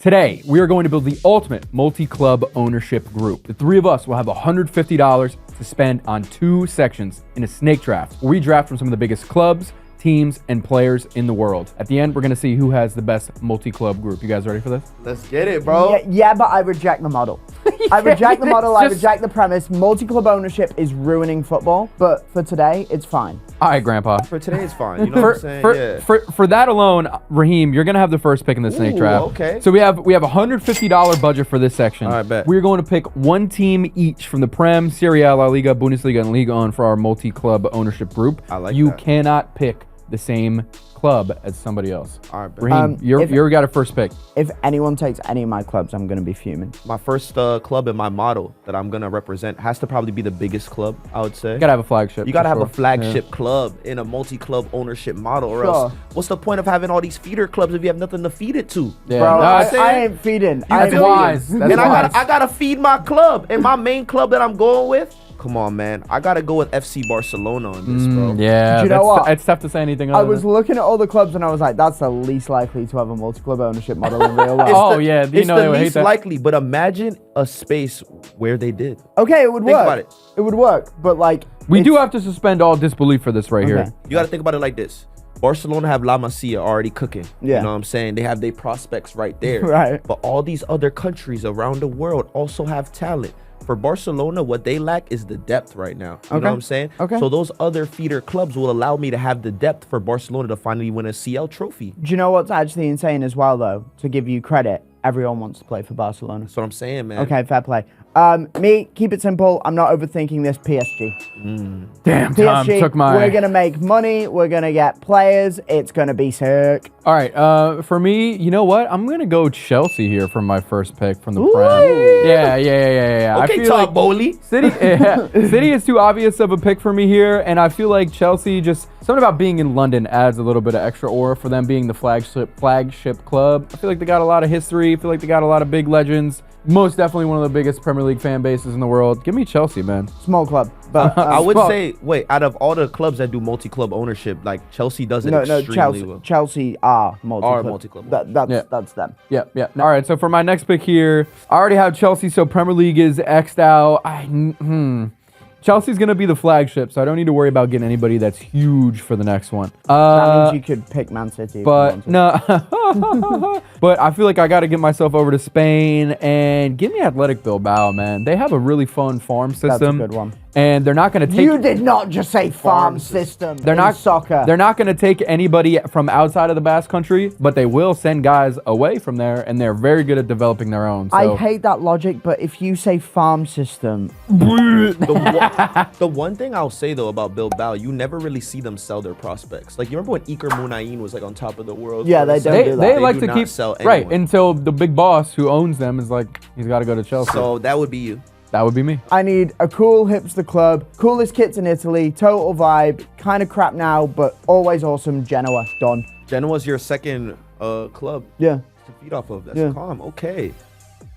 Today, we are going to build the ultimate multi-club ownership group. The three of us will have $150 to spend on 2 sections in a snake draft, where we draft from some of the biggest clubs, teams, and players in the world. At the end, we're going to see who has the best multi-club group. You guys ready for this? Let's get it, bro. Yeah, but I reject the model. I reject the model. I reject the premise. Multi-club ownership is ruining football, but for today, it's fine. All right, Grandpa. For today, it's fine. You know what I'm saying? For that alone, Raheem, you're going to have the first pick in the snake draft. Okay. So we have $150 budget for this section. All right, bet. We're going to pick one team each from the Prem, Serie A, La Liga, Bundesliga, and Liga on for our multi-club ownership group. I like You that. cannot pick the same club as somebody else. All right, bet. Raheem, you got a first pick. If anyone takes any of my clubs, I'm going to be fuming. My first club in my model that I'm going to represent has to probably be the biggest club, I would say. You got to have a flagship. You got to have for a sure. flagship club in a multi-club ownership model, or Sure. else what's the point of having all these feeder clubs if you have nothing to feed it to? Yeah. Bro, No, I ain't feeding. That's wise. That's And wise. I gotta feed my club. And my main club that I'm going with, come on, man. I gotta go with FC Barcelona on this, bro. Yeah, Do you know what? It's tough to say anything I other was than looking at all the clubs and I was like, that's the least likely to have a multi-club ownership model in real life. Oh, yeah, you It's know they the would hate least that. likely, but imagine a space where they did. Okay, it would Think work. about it. It would work, but like... We do it's- have to suspend all disbelief for this right Okay. here. You gotta think about it like this. Barcelona have La Masia already cooking. Yeah. You know what I'm saying? They have their prospects right there. Right. But all these other countries around the world also have talent. For Barcelona, what they lack is the depth right now. You know what I'm saying? Okay. So those other feeder clubs will allow me to have the depth for Barcelona to finally win a CL trophy. Do you know what's actually insane as well, though? To give you credit, everyone wants to play for Barcelona. That's what I'm saying, man. Okay, fair play. Me, keep it simple. I'm not overthinking this. PSG. Damn, Tom PSG, took my... we're going to make money. We're going to get players. It's going to be sick. All right, for me, you know what? I'm going to go Chelsea here for my first pick from the Prem. Yeah. Okay, I feel Todd like Bowley. City is too obvious of a pick for me here, and I feel like Chelsea just... Something about being in London adds a little bit of extra aura for them being the flagship club. I feel like they got a lot of history. I feel like they got a lot of big legends. Most definitely one of the biggest Premier League fan bases in the world. Give me Chelsea, man. Small club. But I would Well- say, wait, out of all the clubs that do multi-club ownership, like Chelsea does it no, extremely well. Chelsea are multi-club. multi-club. That's them. Yeah. All right, so for my next pick here, I already have Chelsea, so Premier League is X'd out. Chelsea's going to be the flagship, so I don't need to worry about getting anybody that's huge for the next one. That means you could pick Man City. if you But wanted. no, but I feel like I got to get myself over to Spain and give me Athletic Bilbao, man. They have a really fun farm system. That's a good one. And they're not going to take... You did not just say farm system. They're in not soccer. They're not going to take anybody from outside of the Basque Country, but they will send guys away from there, and they're very good at developing their own. So. I hate that logic, but if you say farm system, The one thing I'll say though about Bilbao, you never really see them sell their prospects. Like you remember when Iker Muniain was like on top of the world? Yeah, they don't do that. They like do to not keep sell right anyone. until the big boss who owns them is like he's got to go to Chelsea. So that would be you. That would be me. I need a cool hipster club, coolest kits in Italy, total vibe, kind of crap now, but always awesome. Genoa, done. Genoa's your second club Yeah. to feed off of. That's Yeah. calm. Okay.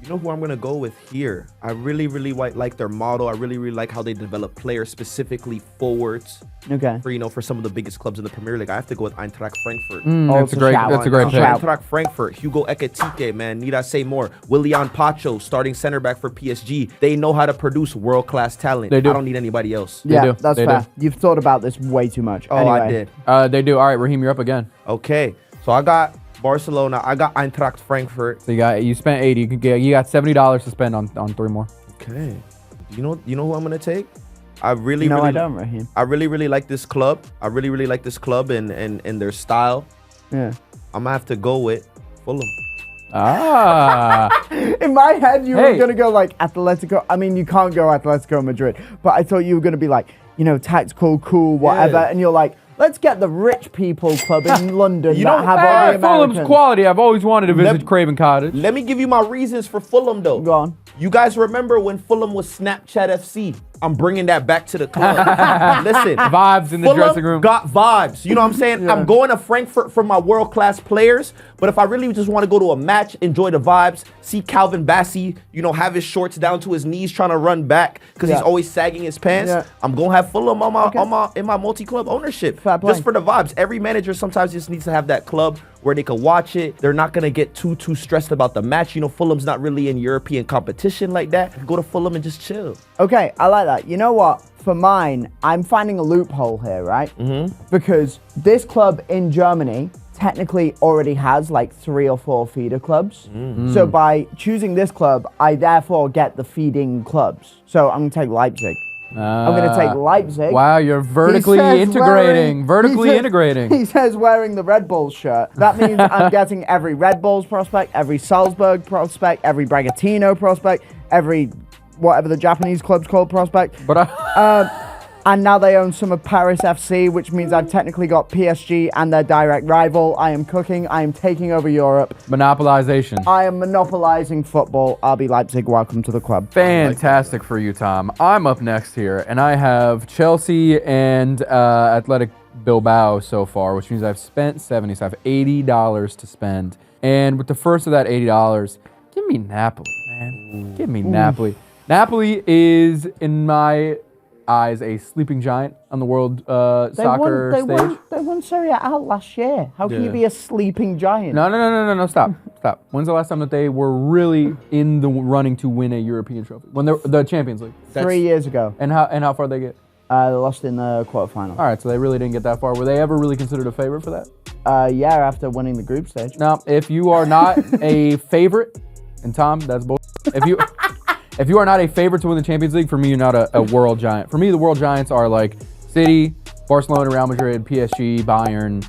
You know who I'm gonna go with here? I really like their model. I really like how they develop players, specifically forwards. Okay. For some of the biggest clubs in the Premier League. I have to go with Eintracht Frankfurt. That's a great. shout. That's a great Oh, pick. shout. Eintracht Frankfurt, Hugo Ekitike, man. Need I say more? Willian Pacho, starting center back for PSG. They know how to produce world-class talent. They do. I don't need anybody else. Yeah, do. that's They fair. do. You've thought about this way too much. Oh, anyway. I did. They do. All right, Raheem, you're up again. Okay, so I got Barcelona. I got Eintracht Frankfurt. So you spent 80. You got $70 to spend on 3 more. Okay. You know who I'm gonna take? I really don't, Raheem. I really like this club. I really like this club and their style. Yeah. I'm gonna have to go with Fulham. In my head, you were Hey. going to go like Atletico. I mean, you can't go Atletico Madrid, but I thought you were going to be like, tactical, cool, whatever. Yeah. And you're like, let's get the rich people club in London You that know- have all the Fulham's Americans. quality. I've always wanted to visit Let- Craven Cottage. Let me give you my reasons for Fulham though. Go on. You guys remember when Fulham was Snapchat FC? I'm bringing that back to the club. Listen, Vibes in the Fulham dressing room. got vibes. You know what I'm saying? Yeah. I'm going to Frankfurt for my world-class players, but if I really just want to go to a match, enjoy the vibes, see Calvin Bassey, have his shorts down to his knees trying to run back because he's Yeah. always sagging his pants, Yeah. I'm going to have Fulham in my multi-club ownership. Fair play. Just for the vibes. Every manager sometimes just needs to have that club where they can watch it. They're not gonna get too stressed about the match. You know, Fulham's not really in European competition like that. Go to Fulham and just chill. Okay, I like that. You know what? For mine, I'm finding a loophole here, right? Because this club in Germany technically already has like 3 or 4 feeder clubs. So by choosing this club, I therefore get the feeding clubs. So I'm gonna take Leipzig. I'm going to take Leipzig. Wow, you're vertically integrating. He says wearing the Red Bulls shirt. That means I'm getting every Red Bulls prospect, every Salzburg prospect, every Bragantino prospect, every whatever the Japanese club's called prospect. But and now they own some of Paris FC, which means I've technically got PSG and their direct rival. I am cooking. I am taking over Europe. Monopolization. I am monopolizing football. RB Leipzig, welcome to the club. Fantastic for you, Tom. I'm up next here, and I have Chelsea and Athletic Bilbao so far, which means I've spent 70, so I have $80 to spend. And with the first of that $80, give me Napoli, man. Give me Napoli. Napoli is, in my eyes, a sleeping giant on the world soccer stage. They won Serie A last year. How can you be a sleeping giant? No, stop. When's the last time that they were really in the running to win a European trophy? When they're the Champions League. 3 years ago. And how far they get? They lost in the quarterfinal. All right, so they really didn't get that far. Were they ever really considered a favorite for that? Yeah, after winning the group stage. Now, if you are not a favorite, and Tom, that's bull. If you are not a favorite to win the Champions League, for me, you're not a world giant. For me, the world giants are like City, Barcelona, Real Madrid, PSG, Bayern.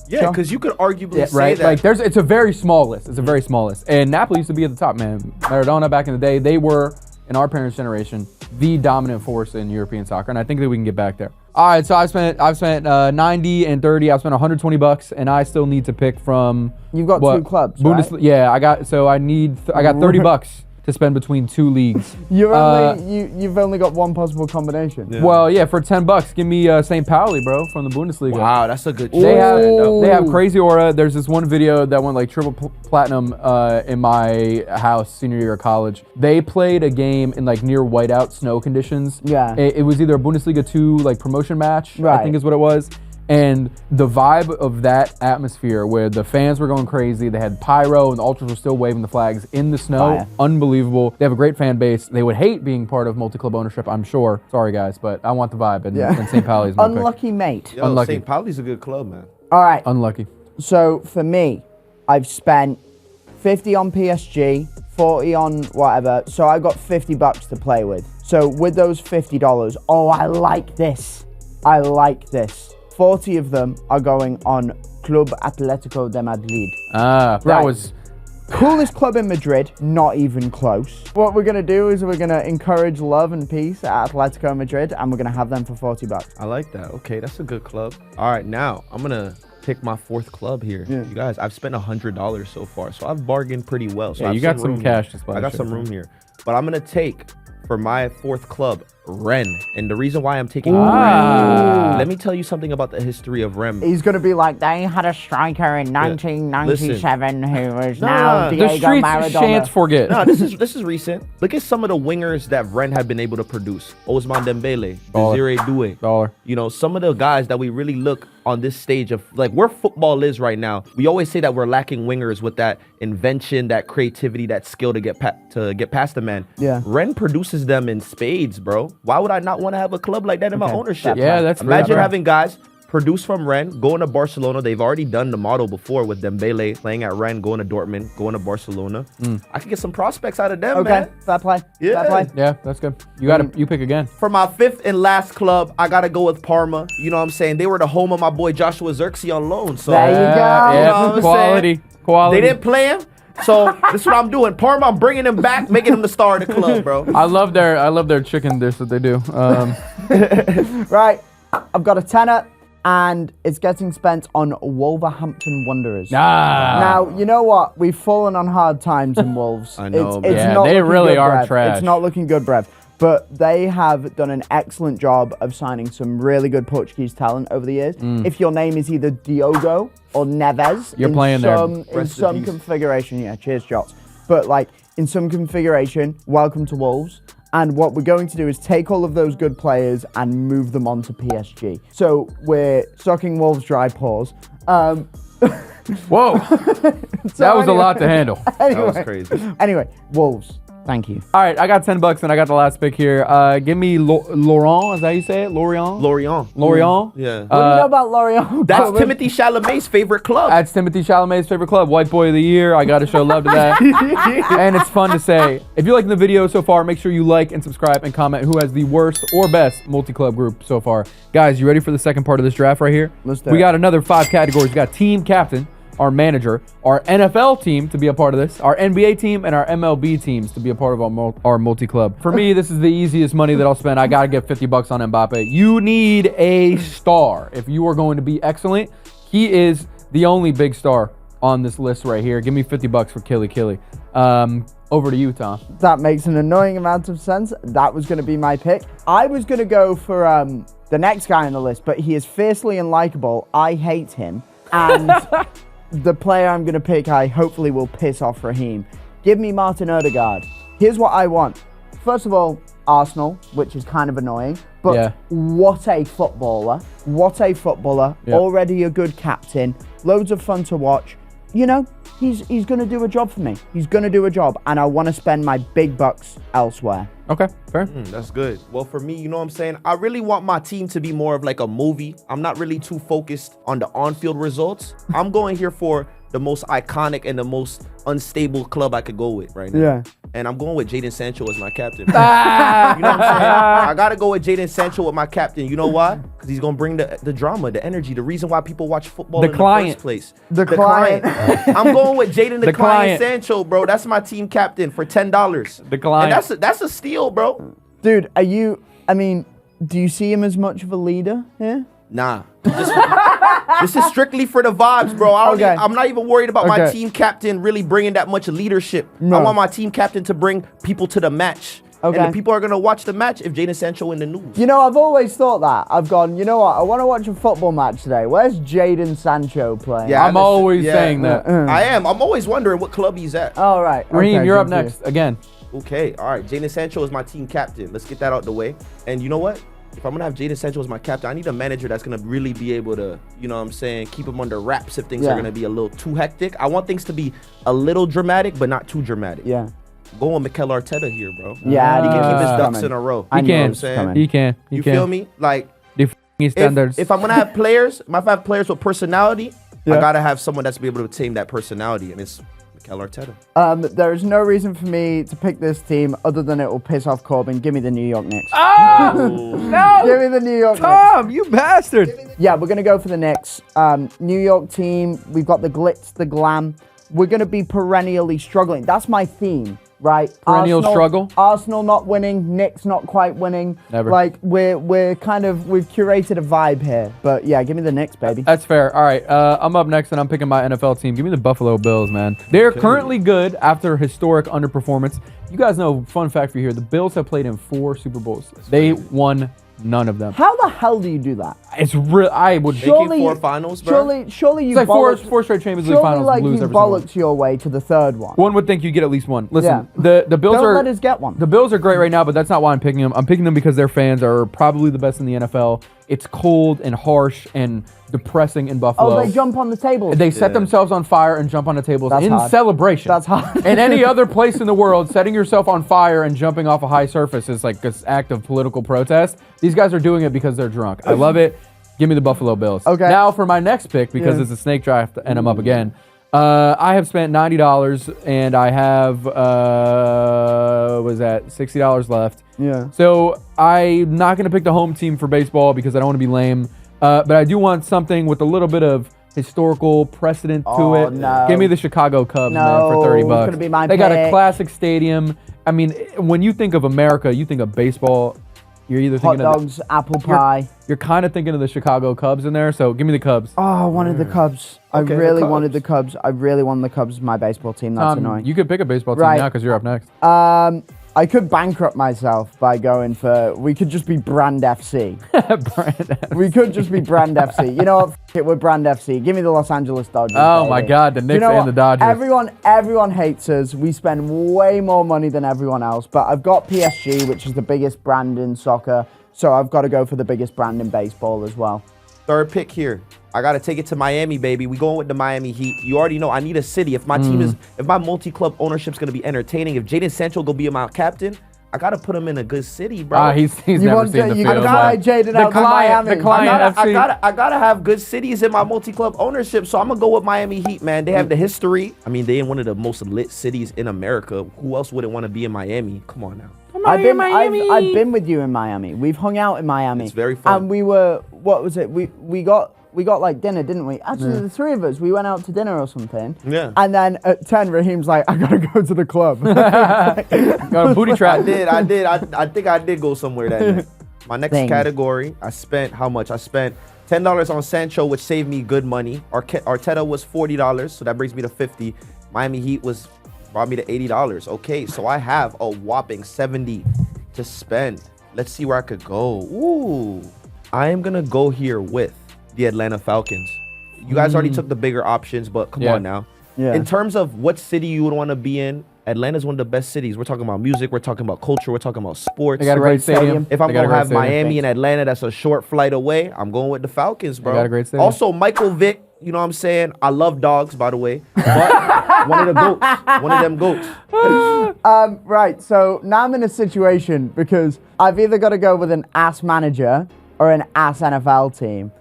Yeah, because you could arguably say right? that. Like, it's a very small list. It's a very small list. And Napoli used to be at the top, man. Maradona back in the day, they were, in our parents' generation, the dominant force in European soccer, and I think that we can get back there. All right, so I've spent 90 and 30. I've spent $120, and I still need to pick from. You've got 2 clubs, right? Yeah, I got $30 to spend between 2 leagues. You've only got one possible combination. Yeah. Well, yeah, for $10, give me St. Pauli, bro, from the Bundesliga. Wow, that's a good choice. They have crazy aura. There's this one video that went like triple platinum in my house senior year of college. They played a game in like near whiteout snow conditions. Yeah. It was either a Bundesliga 2 like promotion match, right. I think is what it was. And the vibe of that atmosphere where the fans were going crazy, they had pyro and the ultras were still waving the flags in the snow, unbelievable. They have a great fan base. They would hate being part of multi-club ownership, I'm sure. Sorry, guys, but I want the vibe, and St. Pauli's my Unlucky pick. Mate. Yo, Unlucky. St. Pauli's a good club, man. All right. Unlucky. So for me, I've spent 50 on PSG, 40 on whatever. So I got $50 to play with. So with those $50, I like this. 40 of them are going on Club Atlético de Madrid. That was coolest club in Madrid, not even close. What we're gonna do is we're gonna encourage love and peace at Atletico Madrid, and we're gonna have them for $40. I like that. Okay, that's a good club. All right, now I'm gonna pick my 4th club here. Yeah. You guys, I've spent $100 so far, so I've bargained pretty well. So yeah, you got some cash to splash. I got some room here, but I'm gonna take for my 4th club, Rennes. And the reason why I'm taking Rennes, let me tell you something about the history of Rennes. He's going to be like, they had a striker in 1997 who was now Diego the streets Maradona. Shan't forget. No, this is recent. Look at some of the wingers that Rennes have been able to produce. Ousmane Dembele, Desiree Doué. You know, some of the guys that we really look on this stage of like where football is right now. We always say that we're lacking wingers with that invention, that creativity, that skill to get past the man. Yeah. Rennes produces them in spades, bro. Why would I not want to have a club like that in my ownership? Yeah, that's imagine having guys produce from Rennes, going to Barcelona. They've already done the model before with Dembele playing at Rennes, going to Dortmund, going to Barcelona. I can get some prospects out of them, man. Fair play. Yeah. Fair play. Yeah, that's good. You pick again. For my 5th and last club, I gotta go with Parma. You know what I'm saying? They were the home of my boy Joshua Zirkzee on loan. So there you go. Yeah, you know what quality. They didn't play him. So this is what I'm doing. Parma, I'm bringing him back, making him the star of the club, bro. I love their chicken dish that they do. Right, I've got a tenner, and it's getting spent on Wolverhampton Wanderers. Now, you know what? We've fallen on hard times in Wolves. I know, it's man. not They looking really good, are Brev. trash. It's not looking good, Brev. But they have done an excellent job of signing some really good Portuguese talent over the years. If your name is either Diogo or Neves, You're playing there. In some configuration, yeah, cheers, shots. But like in some configuration, welcome to Wolves. And what we're going to do is take all of those good players and move them on to PSG. So we're sucking Wolves' dry paws. Whoa. That was a lot to handle. That was crazy. Anyway, Wolves. Thank you. All right, I got $10 and I got the last pick here. Give me Laurent. Is that how you say it? Lorient? Lorient. Lorient? Yeah. What do you know about Lorient? That's Timothée Chalamet's favorite club. That's Timothée Chalamet's favorite club. White Boy of the Year. I got to show love to that. And it's fun to say. If you're liking the video so far, make sure you like and subscribe and comment who has the worst or best multi-club group so far. Guys, you ready for the second part of this draft right here? Let's do We it. got another 5 categories. We got team captain, our manager, our NFL team to be a part of this, our NBA team, and our MLB teams to be a part of our multi-club. For me, this is the easiest money that I'll spend. I got to get $50 on Mbappe. You need a star. If you are going to be excellent, he is the only big star on this list right here. Give me $50 for Killy. Over to you, Tom. That makes an annoying amount of sense. That was going to be my pick. I was going to go for the next guy on the list, but he is fiercely unlikable. I hate him. And the player I'm going to pick, I hopefully will piss off Raheem. Give me Martin Odegaard. Here's what I want. First of all, Arsenal, which is kind of annoying. But Yeah. what a footballer. What a footballer. Yep. Already a good captain. Loads of fun to watch. You know, he's going to do a job for me. He's going to do a job. And I want to spend my big bucks elsewhere. Okay, fair. That's good. Well, for me, you know what I'm saying? I really want my team to be more of like a movie. I'm not really too focused on the on-field results. I'm going here for the most iconic and the most unstable club I could go with right now. Yeah. And I'm going with Jadon Sancho as my captain. You know what I'm saying? I got to go with Jadon Sancho with my captain. You know why? Because he's going to bring the drama, the energy, the reason why people watch football The in client. the first place. The client. I'm going with Jadon the The client. client Sancho, bro. That's my team captain for $10. The client. And that's a steal, bro. Dude, do you see him as much of a leader here? Nah. This is strictly for the vibes, bro. I'm not even worried about my Okay. team captain really bringing that much leadership. No. I want my team captain to bring people to the match. Okay. And the people are going to watch the match if Jadon Sancho in the news. You know, I've always thought that. I've gone, you know what? I want to watch a football match today. Where's Jadon Sancho playing? Yeah, I'm always saying that. I am. I'm always wondering what club he's at. All right. Raheem, okay, you're up good for you. next again. Okay, all right. Jadon Sancho is my team captain. Let's get that out the way. And you know what? If I'm going to have Jadon Sancho as my captain, I need a manager that's going to really be able to, you know what I'm saying, keep him under wraps if things are Yeah. going to be a little too hectic. I want things to be a little dramatic, but not too dramatic. Yeah. Going with Mikel Arteta here, bro. Yeah, He can keep his it's ducks coming. in a row. I He knew can. it was coming. He can. You feel me? Like, The f***ing standards. if I'm going to have players, if I have players with personality, Yeah. I got to have someone that's be able to tame that personality, and it's Mikel Arteta. There is no reason for me to pick this team other than it will piss off Corbin. Give me the New York Knicks. no! Give me the New York Knicks. Tom, you bastard! Yeah, we're going to go for the Knicks. New York team, we've got the glitz, the glam. We're going to be perennially struggling. That's my theme, right? Perennial struggle? Arsenal not winning, Knicks not quite winning. Never. Like, we've curated a vibe here. But yeah, give me the Knicks, baby. That's fair. All right, I'm up next, and I'm picking my NFL team. Give me the Buffalo Bills, man. They're currently good after historic underperformance. You guys know, fun fact for you here, the Bills have played in 4 Super Bowls. They won none of them. How the hell do you do that? It's real. I would. Making 4 finals, bro. Surely you It's like bollocked- four straight Champions League surely finals. like Lose you every single one. bollocked your way to the third one. One would think you get at least one. Listen, Yeah. the Bills Don't are. let us get one. The Bills are great right now, but that's not why I'm picking them. I'm picking them because their fans are probably the best in the NFL. It's cold and harsh and depressing in Buffalo. Oh, they jump on the table. They set themselves on fire and jump on the tables That's in hard. celebration. That's hard. In any other place in the world, setting yourself on fire and jumping off a high surface is like this act of political protest. These guys are doing it because they're drunk. I love it. Give me the Buffalo Bills. Okay. Now for my next pick, because Yeah. it's a snake draft and I'm up again. I have spent $90 and I have $60 left. Yeah. So I'm not going to pick the home team for baseball because I don't want to be lame. But I do want something with a little bit of historical precedent to Oh, it. no. Give me the Chicago Cubs, man, No, for $30. it's gonna be my They got a pick. classic stadium. I mean, when you think of America, you think of baseball. You're either Hot thinking of dogs, apple pie. you're kind of thinking of the Chicago Cubs in there. So give me the Cubs. Oh, I wanted the Cubs. Okay, I the really Cubs. wanted the Cubs. I really wanted the Cubs as my baseball team. That's annoying. You could pick a baseball team Right. now because you're up next. I could bankrupt myself by going for. We could just be Brand FC. Brandon. We could just be Brand FC. You know what? F it, we're Brand FC. Give me the Los Angeles Dodgers. Oh my baby. God, the Do Knicks and what? the Dodgers. Everyone hates us. We spend way more money than everyone else. But I've got PSG, which is the biggest brand in soccer. So I've got to go for the biggest brand in baseball as well. Third pick here. I gotta take it to Miami, baby. We going with the Miami Heat. You already know I need a city. If my team is, if my multi-club ownership's gonna be entertaining, if Jaden Sancho gonna be my captain, I gotta put him in a good city, bro. He's never seen the field. You gotta Jaden out to Miami. I gotta have good cities in my multi-club ownership, so I'm gonna go with Miami Heat, man. They have the history. I mean, they in one of the most lit cities in America. Who else wouldn't want to be in Miami? Come on now. I've been with you in Miami. We've hung out in Miami. It's very fun. And we were, what was it? We got like dinner, didn't we? Actually, the three of us, we went out to dinner or something. Yeah. And then at 10, Raheem's like, I gotta go to the club. Got a booty trap. I think I did go somewhere that night. My next category, I spent how much? I spent $10 on Sancho, which saved me good money. Arteta was $40, so that brings me to $50. Miami Heat brought me to $80. Okay, so I have a whopping $70 to spend. Let's see where I could go. Ooh, I am gonna go here with the Atlanta Falcons. You guys already took the bigger options, but come on now. Yeah. In terms of what city you would want to be in, Atlanta's one of the best cities. We're talking about music, we're talking about culture, we're talking about sports. They got a great stadium. If I'm going to have Miami and Atlanta, that's a short flight away, I'm going with the Falcons, bro. They got a great stadium. Also, Michael Vick, you know what I'm saying? I love dogs, by the way. But one of the goats. One of them goats. Right, so now I'm in a situation because I've either got to go with an ass manager or an ass NFL team.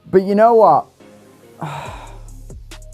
But you know what?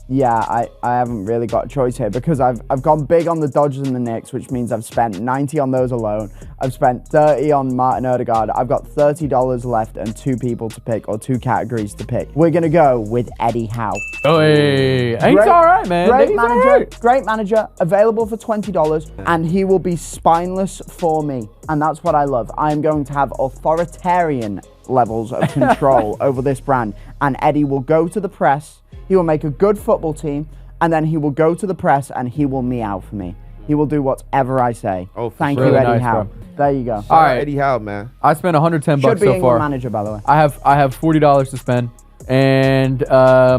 Yeah, I haven't really got a choice here because I've gone big on the Dodgers and the Knicks, which means I've spent 90 on those alone. I've spent 30 on Martin Odegaard. I've got $30 left and 2 people to pick, or 2 categories to pick. We're gonna go with Eddie Howe. Oh, hey. He's all right, man. Great manager, available for $20, and he will be spineless for me. And that's what I love. I'm going to have authoritarian levels of control over this brand. And Eddie will go to the press. He will make a good football team, and then he will go to the press and he will meow for me. He will do whatever I say. Oh, thank sure. you, Really Eddie nice, Howe. bro. There you go. All right, Eddie Howe, man. I spent $110 Should be so England far. manager, by the way. I have $40 to spend, and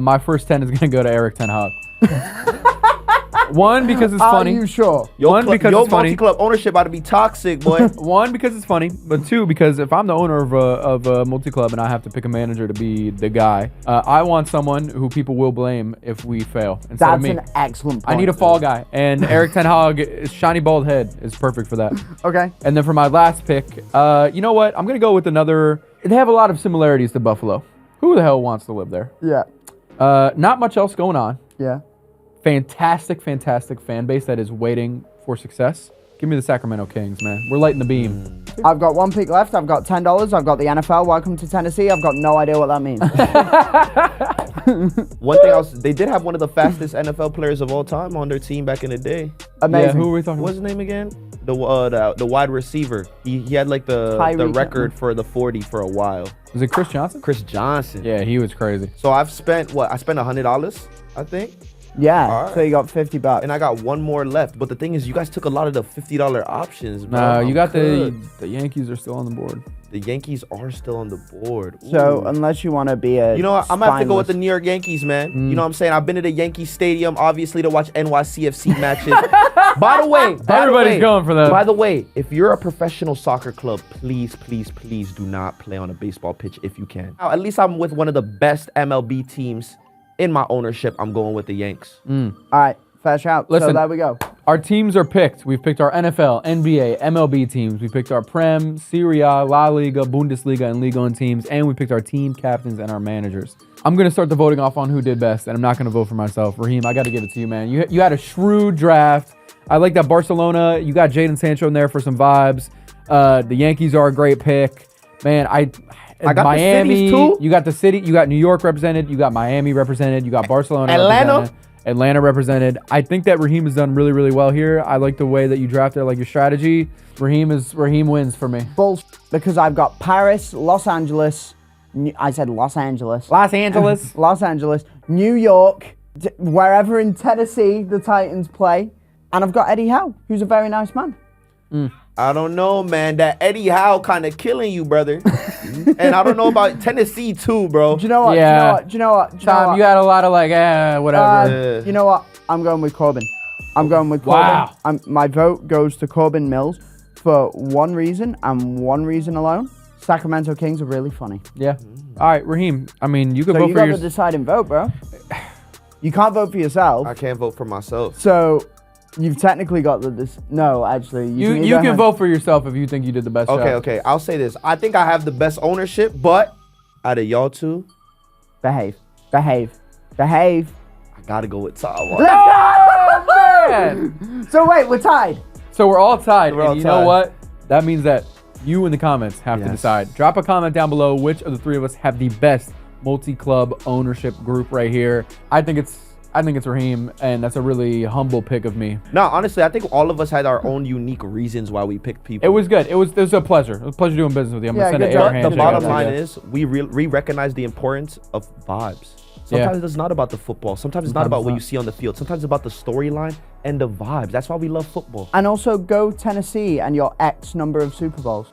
my first 10 is gonna go to Eric Ten Hag. One, because it's funny. Are you sure? One, because your it's funny. multi-club ownership about to be toxic, boy. One, because it's funny, but 2, because if I'm the owner of a multi-club and I have to pick a manager to be the guy, I want someone who people will blame if we fail instead of That's me. an excellent point. I need a fall guy, and Eric Ten Hag, shiny bald head, is perfect for that. Okay. And then for my last pick, you know what? I'm gonna go with another. They have a lot of similarities to Buffalo. Who the hell wants to live there? Yeah. Not much else going on. Yeah. Fantastic fan base that is waiting for success. Give me the Sacramento Kings, man. We're lighting the beam. I've got 1 pick left. I've got $10. I've got the NFL. Welcome to Tennessee. I've got no idea what that means. One thing else, they did have one of the fastest NFL players of all time on their team back in the day. Amazing. Yeah, who are we talking What's about? his name again? The wide receiver. He had like the record for the 40 for a while. Was it Chris Johnson? Chris Johnson. Yeah, he was crazy. So I've spent what? I spent $100, I think. Yeah. Alright. So you got $50. And I got one more left. But the thing is, you guys took a lot of the $50 options, bro. No, you I'm got good. the Yankees are still on the board. The Yankees are still on the board. So Ooh. unless you want to be a You know what? I'm gonna have to go with the spineless- New York Yankees, man. You know what I'm saying? I've been to the Yankee Stadium, obviously, to watch NYCFC matches. By the way, Everybody's going for that. By the way, if you're a professional soccer club, please do not play on a baseball pitch if you can. Now, at least I'm with one of the best MLB teams in my ownership. I'm going with the Yanks. All right, fair shout. Listen. So there we go. Our teams are picked. We've picked our NFL, NBA, MLB teams. We picked our Prem, Serie A, La Liga, Bundesliga, and Liga 1 teams. And we picked our team captains and our managers. I'm going to start the voting off on who did best, and I'm not going to vote for myself. Raheem, I got to give it to you, man. You had a shrewd draft. I like that Barcelona. You got Jaden Sancho in there for some vibes. The Yankees are a great pick. Man, I got Miami. the cities too. You got the city. You got New York represented. You got Miami represented. You got Barcelona Atlanta. Atlanta represented. I think that Raheem has done really, really well here. I like the way that you drafted. I like your strategy. Raheem wins for me. Bullshit, because I've got Paris, Los Angeles. I said Los Angeles. Los Angeles. Los Angeles, New York, wherever in Tennessee the Titans play. And I've got Eddie Howe, who's a very nice man. I don't know, man. That Eddie Howe kind of killing you, brother. And I don't know about Tennessee too, bro. Do you know what? Yeah. Do you know what? Tom, you had a lot of like, whatever. You know what? I'm going with Corbin. I'm going with Wow. Corbin. My vote goes to Corbin Mills for one reason and one reason alone. Sacramento Kings are really funny. Yeah. All right, Raheem. I mean, you can So vote you for got your. the deciding vote, bro. You can't vote for yourself. I can't vote for myself. So you've technically got no, actually. You can vote for yourself if you think you did the best job. Okay. I'll say this. I think I have the best ownership, but out of y'all two, Behave. I gotta go with Tom. Oh, man. So wait, we're tied. So we're all tied. We're all and you know tied. what? That means that you in the comments have to Yes. decide. Drop a comment down below which of the three of us have the best multi-club ownership group right here. I think it's Raheem, and that's a really humble pick of me. No, honestly, I think all of us had our own unique reasons why we picked people. It was good. It was a pleasure. It was a pleasure doing business with you. I'm Yeah, gonna send good an job. air But handshake. the bottom Yeah. line is we recognize the importance of vibes. Sometimes it's not about the football. Sometimes it's not about what you see on the field. Sometimes it's about the storyline and the vibes. That's why we love football. And also go Tennessee and your X number of Super Bowls.